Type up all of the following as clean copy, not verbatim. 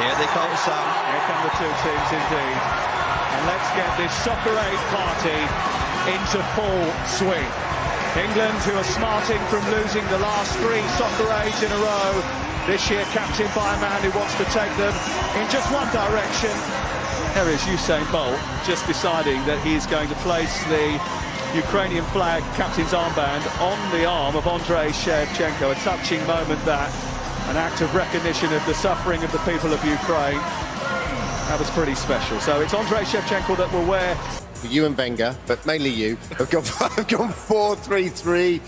Here they come, Sam. Here come the two teams indeed. And let's get this Soccer Aid party into full swing. England, who are smarting from losing the last 3 Soccer Aids in a row, this year captained by a man who wants to take them in just one direction. There is Usain Bolt just deciding that he's going to place the Ukrainian flag captain's armband on the arm of Andrei Shevchenko. A touching moment, that. An act of recognition of the suffering of the people of Ukraine. That was pretty special. So it's Andrei Shevchenko that will wear... You and Wenger, but mainly you, have gone 4-3-3.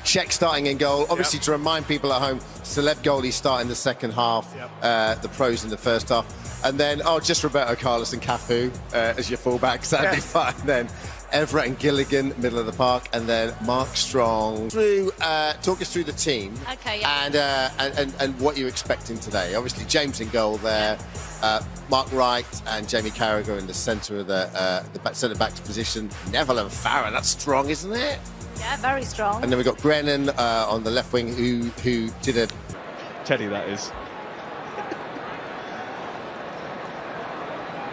Czech starting in goal. Obviously, to remind people at home, celeb goalies start in the second half, the pros in the first half. And then, just Roberto Carlos and Cafu as your fullbacks. That'd be fine then. Everett and Gilligan, middle of the park, and then Mark Strong. Talk us through the team. Okay, yeah. And what you're expecting today. Obviously, James in goal there. Mark Wright and Jamie Carragher in the centre of the centre-back's position. Neville and Farah, that's strong, isn't it? Yeah, very strong. And then we've got Brennan on the left wing, who did a... Teddy, that is.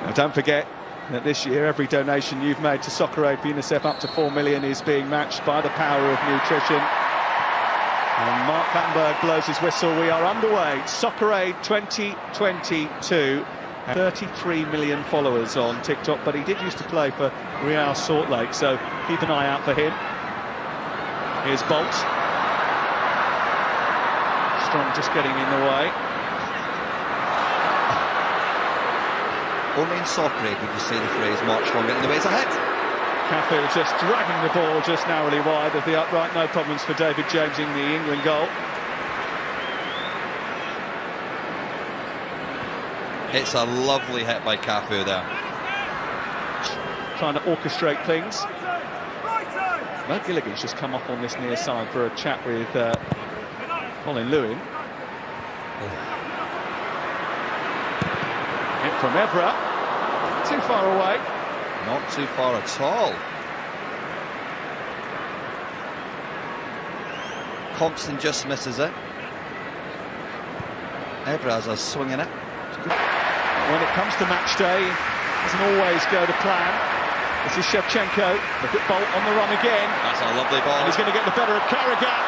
Now, don't forget that this year every donation you've made to Soccer Aid for UNICEF up to 4 million is being matched by the power of nutrition. And Mark Vandenberg blows his whistle. We are underway. Soccer Aid 2022. 33 million followers on TikTok, but he did used to play for Real Salt Lake, so keep an eye out for him. Here's Bolt. Strong just getting in the way. Only in Soccer Aid would you say the phrase Mark Strong getting in the way. It's a hit. Cafu just dragging the ball just narrowly wide of the upright. No problems for David James in the England goal. It's a lovely hit by Cafu there. Trying to orchestrate things. Mo Gilligan's just come off on this near side for a chat with Colin Lewin. Hit from Evra. Too far away. Not too far at all. Compson just misses it. Evra has a swing in it. When it comes to match day, it doesn't always go to plan. This is Shevchenko. Look at Bolt on the run again. That's a lovely ball. And he's going to get the better of Carragher.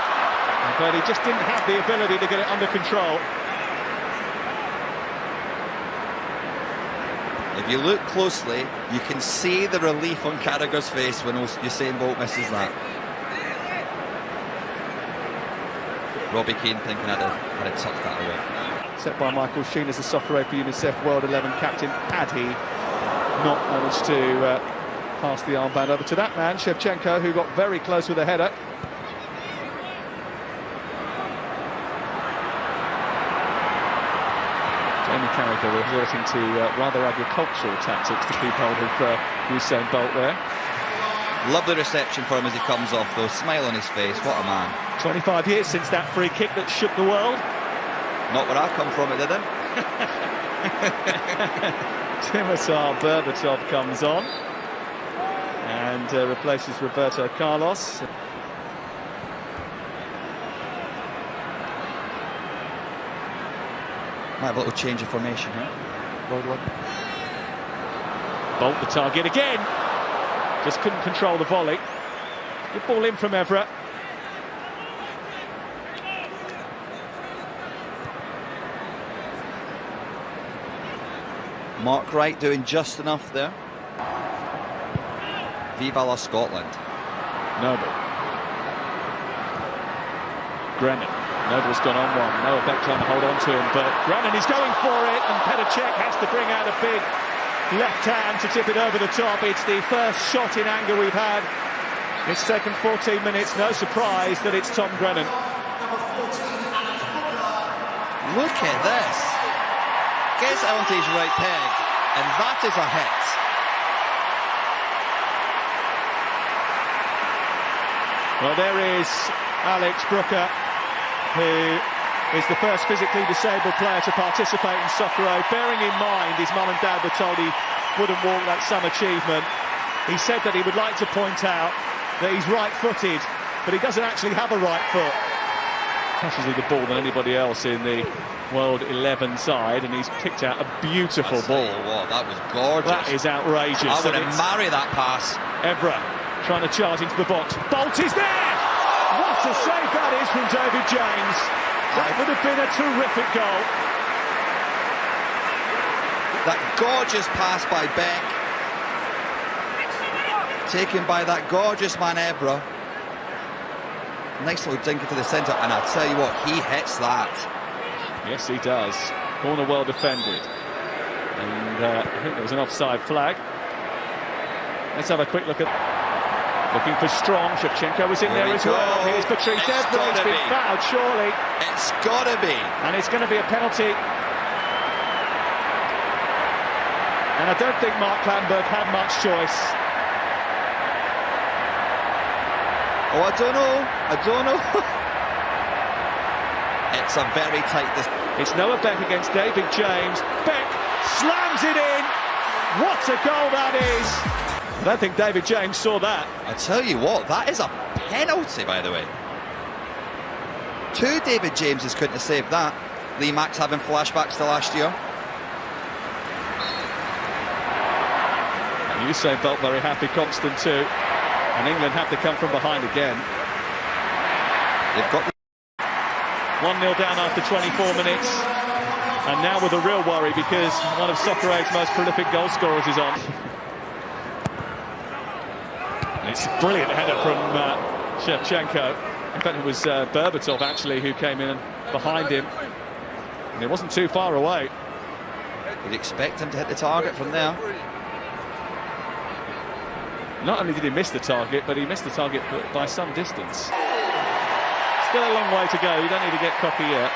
But he just didn't have the ability to get it under control. If you look closely, you can see the relief on Carragher's face when Usain Bolt misses that. Robbie Keane thinking I'd have tucked that away. Set by Michael Sheen as the Soccer Aid for UNICEF World 11 captain, had he not managed to pass the armband over to that man, Shevchenko, who got very close with a header. Jamie Carragher resorting to rather agricultural tactics to keep hold of Usain Bolt there. Lovely reception for him as he comes off, though. Smile on his face, what a man. 25 years since that free kick that shook the world. Not where I come from, it didn't. Timitar Berbatov comes on and replaces Roberto Carlos. Might have a little change of formation here. Bolt the target again. Just couldn't control the volley. Good ball in from Everett. Mark Wright doing just enough there. Viva la Scotland. Noble. Brennan. Noble's gone on one. Noah Beck trying to hold on to him, but Brennan is going for it, and Petr Cech has to bring out a big left hand to tip it over the top. It's the first shot in anger we've had. It's taken 14 minutes. No surprise that it's Tom Brennan. Look at this. Gets it onto his right peg, and that is a hit. Well, there is Alex Brooker, who is the first physically disabled player to participate in Soccer Aid. Bearing in mind his mum and dad were told he wouldn't walk that some achievement, he said that he would like to point out that he's right-footed, but he doesn't actually have a right foot. touches of the ball than anybody else in the World 11 side, and he's picked out a beautiful ball. What, that was gorgeous. That is outrageous. I want to marry that pass. Evra trying to charge into the box. Bolt is there! What a save that is from David James. That would have been a terrific goal. That gorgeous pass by Beck, taken by that gorgeous man Evra. Nice little dink into the centre, and I'll tell you what, he hits that. Yes, he does. Corner well defended. And I think there was an offside flag. Let's have a quick look at... Looking for Strong. Shevchenko was in there as well. Here's Patrice Evra. It's been fouled, surely. It's got to be. And it's going to be a penalty. And I don't think Mark Clattenburg had much choice. Oh, I don't know. It's a very tight distance. It's Noah Beck against David James. Beck slams it in. What a goal that is. I don't think David James saw that. I tell you what, that is a penalty, by the way. Two David Jameses couldn't have saved that. Lee Max having flashbacks to last year. And Usain Bolt very happy, Constant too. And England have to come from behind again. They've got 1-0 down after 24 minutes. And now with a real worry because one of Soccer Aid's most prolific goal scorers is on. It's a brilliant header from Shevchenko. In fact, it was Berbatov actually who came in behind him. And it wasn't too far away. You'd expect him to hit the target from there. Not only did he miss the target, but he missed the target by some distance. Still a long way to go. You don't need to get cocky yet.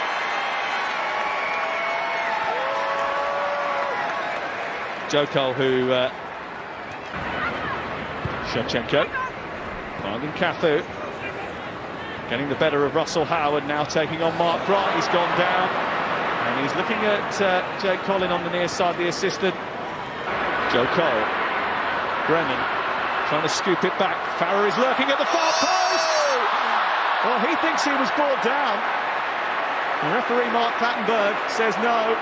Joe Cole, who... Shevchenko finding Cafu, getting the better of Russell Howard, now taking on Mark Bright. He's gone down and he's looking at Jake Collin on the near side, the assistant. Joe Cole, Brennan trying to scoop it back. Farrer is lurking at the far post. Well, he thinks he was brought down. The referee Mark Clattenburg says no.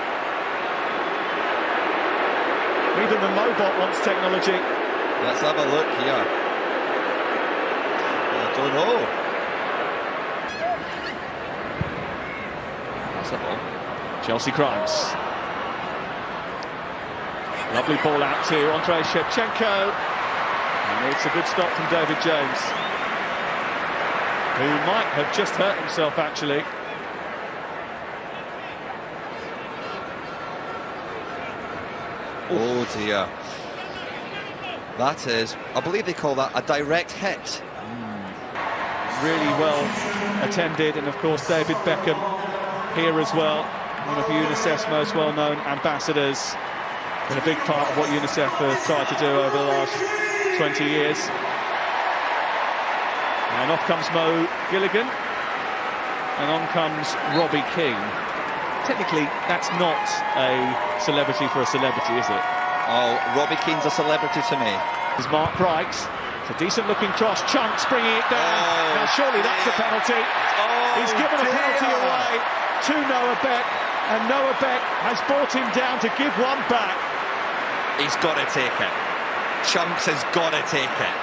Even the Mobot wants technology. Let's have a look here. I don't know. That's a ball. Chelsea Crimes. Lovely ball out to Andrei Shevchenko. And it's a good stop from David James, who might have just hurt himself, actually. Oh dear. That is, I believe they call that a direct hit. Really well attended, and of course David Beckham here as well, one of UNICEF's most well-known ambassadors. Been a big part of what UNICEF have tried to do over the last 20 years. And off comes Mo Gilligan, and on comes Robbie King. Technically, that's not a celebrity for a celebrity, is it? Oh, Robbie Keane's a celebrity to me. There's Mark Bright. It's a decent-looking cross. Chunks bringing it down. Oh, now, surely that's a penalty. Oh, He's given a penalty away to Noah Beck, and Noah Beck has brought him down to give one back. He's got to take it. Chunks has got to take it.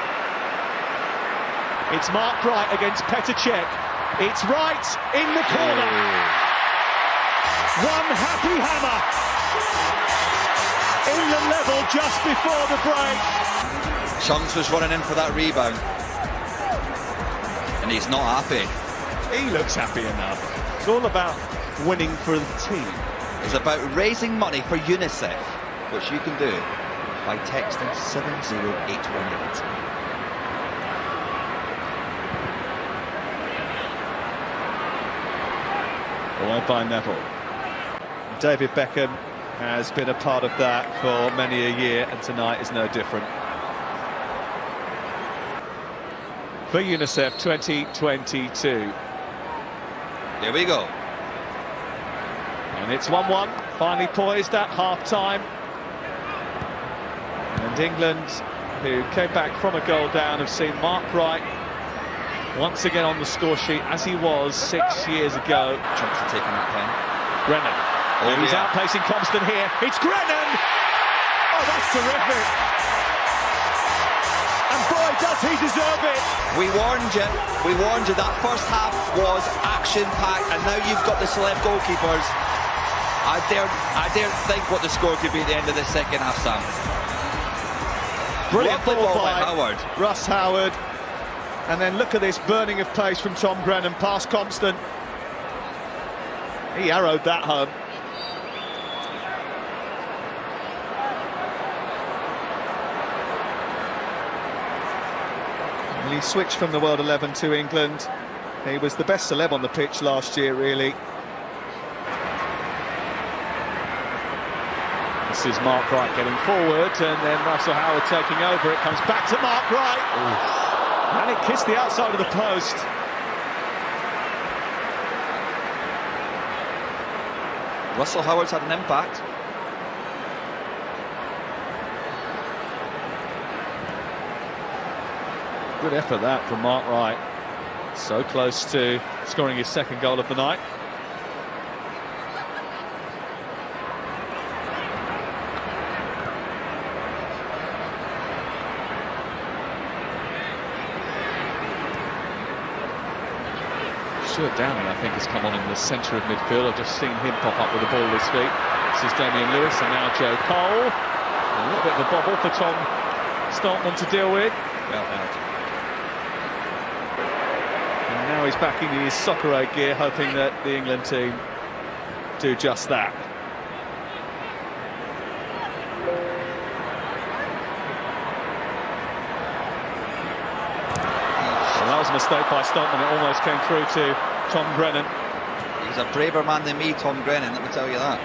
It's Mark Bright against Petr Cech. It's right in the corner. One happy hammer. In the level just before the break. Chunks was running in for that rebound. And he's not happy. He looks happy enough. It's all about winning for the team. It's about raising money for UNICEF, which you can do by texting 70818. Followed by Neville. David Beckham has been a part of that for many a year, and tonight is no different. For UNICEF 2022. Here we go. And it's 1-1, finally poised at half-time. And England, who came back from a goal down, have seen Mark Bright once again on the score sheet as he was 6 years ago. Chunks are taking that pen. Brennan. Oh, He's yeah. outpacing Compton here. It's Brennan! Oh, that's terrific. And boy, does he deserve it. We warned you. We warned you. That first half was action-packed, and now you've got the celeb goalkeepers. I daren't think what the score could be at the end of the second half, Sam. Brilliant Lovely ball ball by by Howard. Russ Howard. And then look at this burning of pace from Tom Brennan past Compton. He arrowed that home. And he switched from the World 11 to England. He was the best celeb on the pitch last year, really. This is Mark Wright getting forward, and then Russell Howard taking over. It comes back to Mark Wright. Oof. And it kissed the outside of the post. Russell Howard's had an impact. Good effort that from Mark Wright. So close to scoring his second goal of the night. Stuart Downing, I think, has come on in the centre of midfield. I've just seen him pop up with the ball this week. This is Damian Lewis, and now Joe Cole. A little bit of a bobble for Tom Stoltman to deal with. Well out. And now he's back into his soccer aid gear, hoping that the England team do just that. And that was a mistake by Stoltman. It almost came through to Tom Brennan. He's a braver man than me, Tom Brennan, let me tell you that.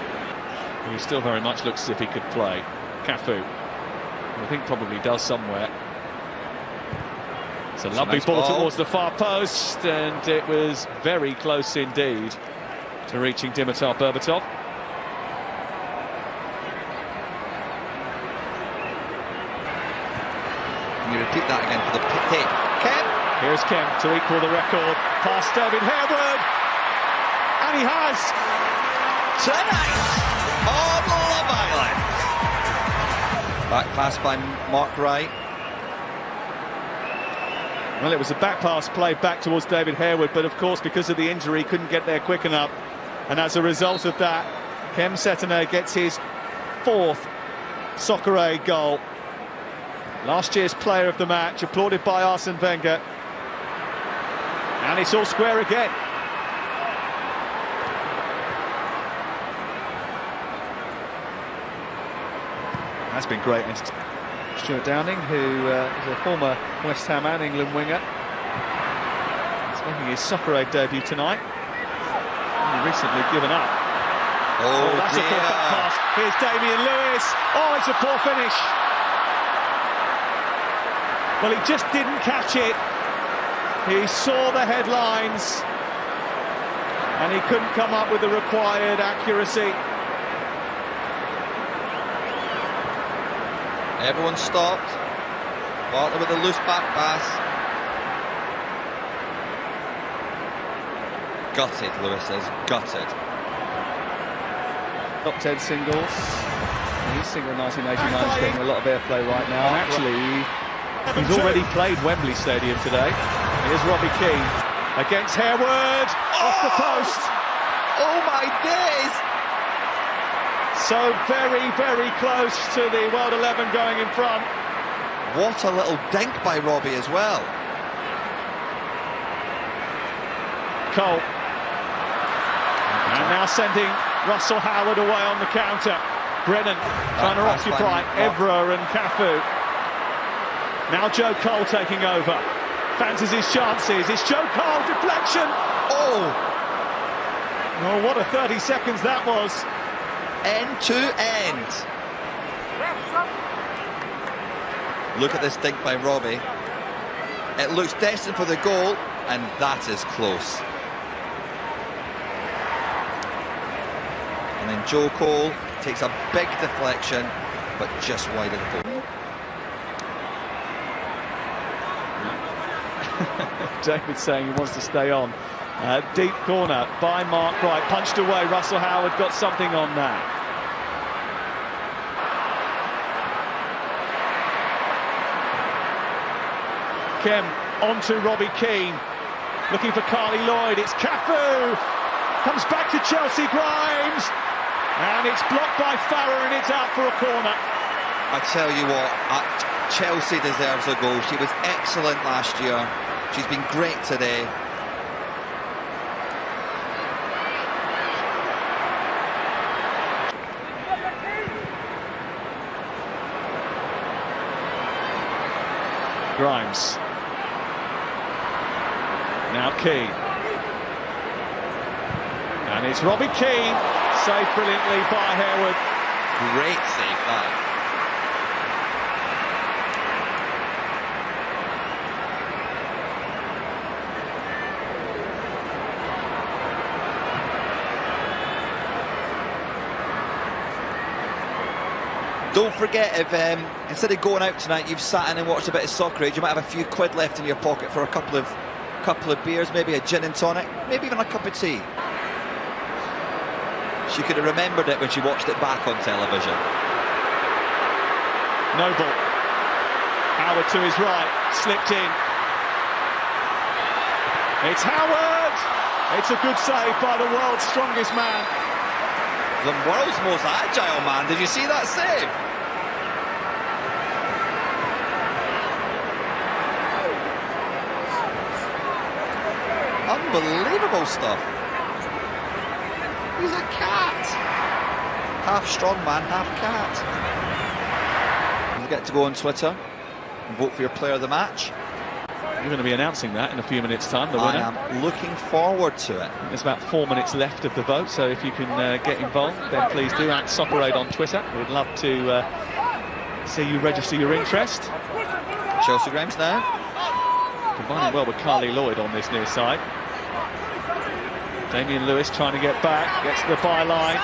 He still very much looks as if he could play. Cafu, I think, probably does somewhere. It's a lovely nice ball ball towards the far post, and it was very close indeed to reaching Dimitar Berbatov. Can you repeat that again for the tape? Ken? Here's Kemp to equal the record, past David Harewood, and he has! Tonight on Love Island. Back pass by Mark Wright. Well, it was a back pass played back towards David Harewood, but of course, because of the injury, he couldn't get there quick enough. And as a result of that, Kem Setene gets his fourth Soccer Aid goal. Last year's player of the match, applauded by Arsene Wenger. And it's all square again. That's been great. Stuart Downing, who is a former West Ham and England winger, is making his Soccer Aid debut tonight. Only recently given up. Oh, That's dear. a good back pass. Here's Damian Lewis. Oh, it's a poor finish. Well, he just didn't catch it. He saw the headlines, and he couldn't come up with the required accuracy. Everyone stopped. Bartley with a loose back pass. Gutted, Lewis says, gutted. Top 10 singles. His single 1989 is getting a lot of airplay right now. And actually, he's already played Wembley Stadium today. Here's Robbie Keane against Harewood, off the post. Oh my days! So very, very close to the World 11 going in front. What a little dink by Robbie as well. Cole. And now sending Russell Howard away on the counter. Brennan trying to occupy Evra and Cafu. Now Joe Cole taking over. Fancies his chances. It's Joe Cole, deflection. Oh! Oh, what a 30 seconds that was. End to end. Look at this dink by Robbie. It looks destined for the goal, and that is close. And then Joe Cole takes a big deflection, but just wide of the goal. David saying he wants to stay on. Deep corner by Mark Wright, punched away. Russell Howard got something on that. Kem onto Robbie Keane, looking for Carly Lloyd. It's Cafu, comes back to Chelsea Grimes, and it's blocked by Farrer, and it's out for a corner. I tell you what, Chelsea deserves a goal. She was excellent last year. She's been great today. Grimes. Now Keane. And it's Robbie Keane, saved brilliantly by Harewood. Great save that. Don't forget, if instead of going out tonight, you've sat in and watched a bit of Soccer Age, you might have a few quid left in your pocket for a couple of beers, maybe a gin and tonic, maybe even a cup of tea. She could have remembered it when she watched it back on television. Noble. Howard to his right, slipped in. It's Howard! It's a good save by the world's strongest man. The world's most agile man. Did you see that save? Unbelievable stuff. He's a cat. Half strong man, half cat. Don't forget to go on Twitter and vote for your player of the match. You're going to be announcing that in a few minutes' time, the winner. I am looking forward to it. There's about 4 minutes left of the vote, so if you can get involved, then please do. At Soccer Aid on Twitter. We'd love to see you register your interest. Chelsea Grimes now. Combining well with Carly Lloyd on this near side. Damian Lewis trying to get back, gets to the byline.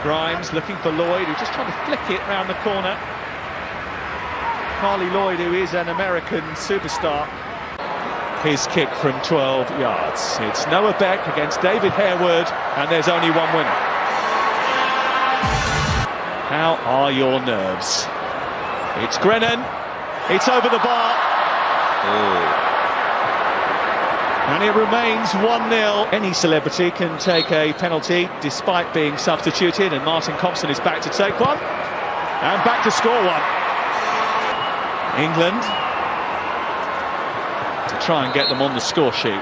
Grimes looking for Lloyd, who's just trying to flick it round the corner. Carly Lloyd, who is an American superstar. His kick from 12 yards. It's Noah Beck against David Harewood, and there's only one winner. How are your nerves? It's Grennan. It's over the bar. Oh. And it remains 1-0. Any celebrity can take a penalty despite being substituted, and Martin Compson is back to take one and back to score one. England to try and get them on the score sheet.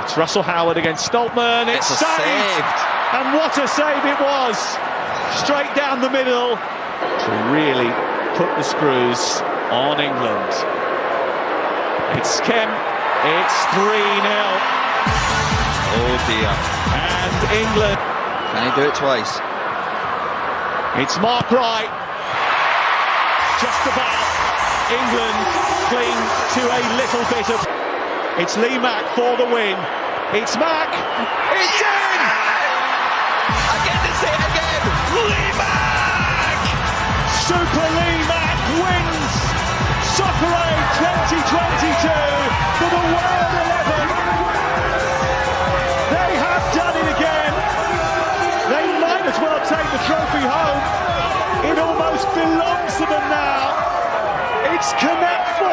It's Russell Howard against Stoltman. It's saved. And what a save it was! Straight down the middle to really put the screws on England. It's Kem. It's 3-0. Oh dear. And England. Can he do it twice? It's Mark Wright. Just about. England cling to a little bit of... It's Lee Mack for the win. It's Mack. It's in! I get to say it again. Lee Mack! Super Lee Mack wins Soccer Aid 2022 for the World 11. They have done it again. They might as well take the trophy home. It almost belongs to them now. It's Connect 4.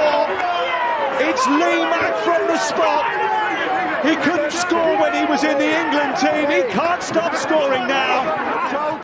It's Lee Mack from the spot. He couldn't score when he was in the England team. He can't stop scoring now.